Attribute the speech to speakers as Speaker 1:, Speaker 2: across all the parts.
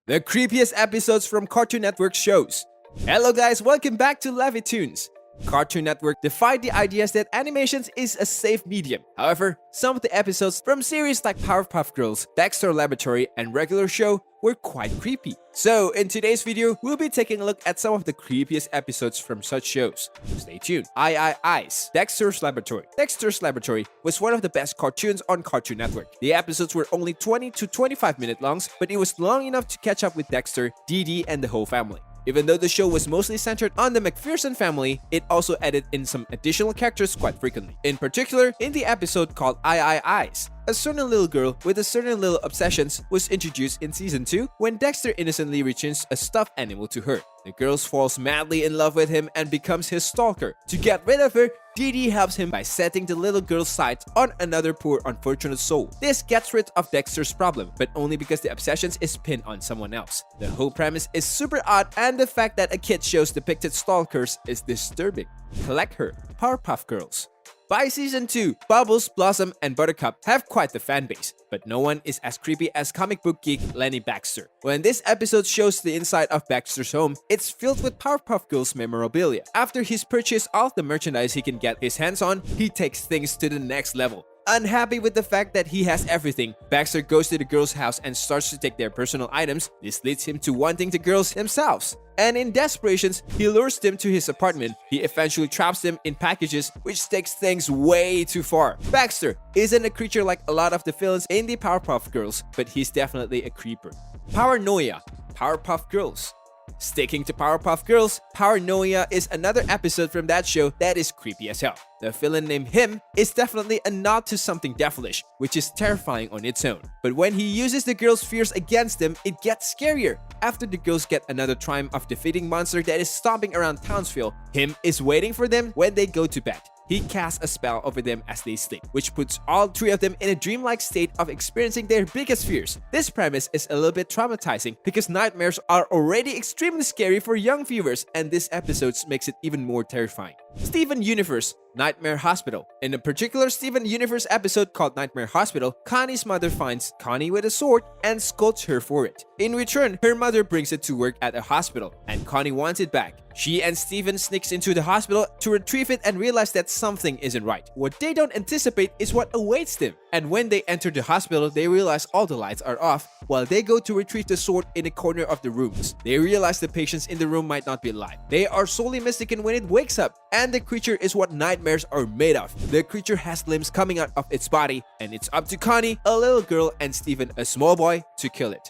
Speaker 1: the creepiest episodes from Cartoon Network shows. Hello guys, welcome back to Levy Tunes. Cartoon Network defied the ideas that animations is a safe medium. However, some of the episodes from series like Powerpuff Girls, Dexter Laboratory, and Regular Show were quite creepy. So, in today's video, we'll be taking a look at some of the creepiest episodes from such shows. Stay tuned. Eyes, Dexter's Laboratory. Dexter's Laboratory was one of the best cartoons on Cartoon Network. The episodes were only 20 to 25 minute longs, but it was long enough to catch up with Dexter, Dee Dee, and the whole family. Even though the show was mostly centered on the McPherson family, it also added in some additional characters quite frequently. In particular, in the episode called Eyes, a certain little girl with a certain little obsessions was introduced in season 2 when Dexter innocently returns a stuffed animal to her. The girl falls madly in love with him and becomes his stalker. To get rid of her, Dee Dee helps him by setting the little girl's sights on another poor unfortunate soul. This gets rid of Dexter's problem, but only because the obsessions is pinned on someone else. The whole premise is super odd, and the fact that a kid shows depicted stalkers is disturbing. Collect her, Powerpuff Girls. By season 2, Bubbles, Blossom, and Buttercup have quite the fan base, but no one is as creepy as comic book geek Lenny Baxter. When this episode shows the inside of Baxter's home, it's filled with Powerpuff Girls memorabilia. After he's purchased all of the merchandise he can get his hands on, he takes things to the next level. Unhappy with the fact that he has everything, Baxter goes to the girls' house and starts to take their personal items. This leads him to wanting the girls themselves. And in desperation, he lures them to his apartment. He eventually traps them in packages, which takes things way too far. Baxter isn't a creature like a lot of the villains in the Powerpuff Girls, but he's definitely a creeper. Paranoia, Powerpuff Girls. Sticking to Powerpuff Girls, Paranoia is another episode from that show that is creepy as hell. The villain named Him is definitely a nod to something devilish, which is terrifying on its own. But when he uses the girls' fears against them, it gets scarier. After the girls get another triumph of defeating monster that is stomping around Townsville, Him is waiting for them when they go to bed. He casts a spell over them as they sleep, which puts all three of them in a dreamlike state of experiencing their biggest fears. This premise is a little bit traumatizing because nightmares are already extremely scary for young viewers, and this episode makes it even more terrifying. Steven Universe, Nightmare Hospital. In a particular Steven Universe episode called Nightmare Hospital, Connie's mother finds Connie with a sword and scolds her for it. In return, her mother brings it to work at a hospital, and Connie wants it back. She and Steven sneaks into the hospital to retrieve it and realize that something isn't right. What they don't anticipate is what awaits them. And when they enter the hospital, they realize all the lights are off while they go to retrieve the sword in a corner of the rooms. They realize the patients in the room might not be alive. They are solely mistaken when it wakes up, and the creature is what nightmares are made of. The creature has limbs coming out of its body, and it's up to Connie, a little girl, and Steven, a small boy, to kill it.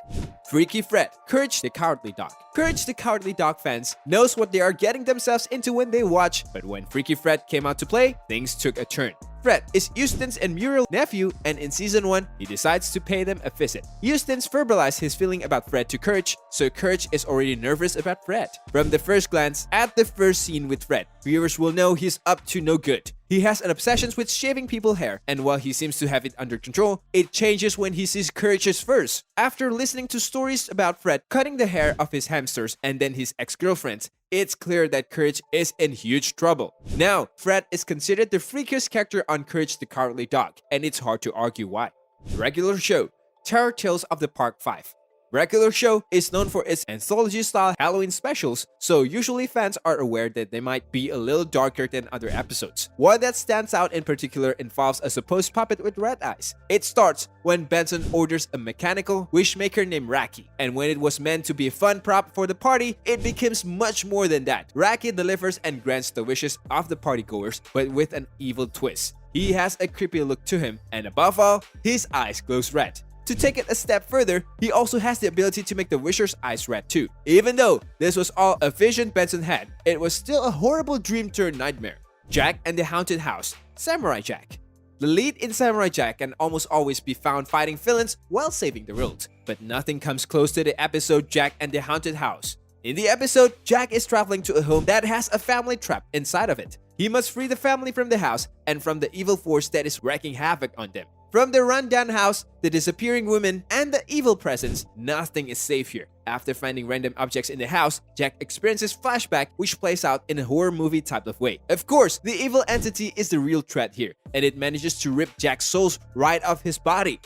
Speaker 1: Freaky Fred, Courage the Cowardly Dog. Courage the Cowardly Dog fans knows what they are getting themselves into when they watch, but when Freaky Fred came out to play, things took a turn. Fred is Houston's and Muriel's nephew, and in season 1, he decides to pay them a visit. Houston's verbalized his feeling about Fred to Courage, so Courage is already nervous about Fred. From the first glance at the first scene with Fred, viewers will know he's up to no good. He has an obsession with shaving people's hair, and while he seems to have it under control, it changes when he sees Courage's first. After listening to stories about Fred cutting the hair of his hamsters and then his ex-girlfriends, it's clear that Courage is in huge trouble. Now, Fred is considered the freakiest character on Courage the Cowardly Dog, and it's hard to argue why. Regular Show, Terror Tales of the Park 5. Regular Show is known for its anthology-style Halloween specials, so usually fans are aware that they might be a little darker than other episodes. One that stands out in particular involves a supposed puppet with red eyes. It starts when Benson orders a mechanical wishmaker named Racky, and when it was meant to be a fun prop for the party, it becomes much more than that. Racky delivers and grants the wishes of the partygoers, but with an evil twist. He has a creepy look to him, and above all, his eyes glow red. To take it a step further, he also has the ability to make the Wisher's eyes red too. Even though this was all a vision Benson had, it was still a horrible dream turned nightmare. Jack and the Haunted House, Samurai Jack. The lead in Samurai Jack can almost always be found fighting villains while saving the world, but nothing comes close to the episode Jack and the Haunted House. In the episode, Jack is traveling to a home that has a family trapped inside of it. He must free the family from the house and from the evil force that is wreaking havoc on them. From the rundown house, the disappearing woman, and the evil presence, nothing is safe here. After finding random objects in the house, Jack experiences flashback, which plays out in a horror movie type of way. Of course, the evil entity is the real threat here, and it manages to rip Jack's souls right off his body.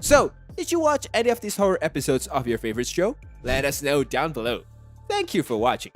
Speaker 1: So, did you watch any of these horror episodes of your favorite show? Let us know down below. Thank you for watching.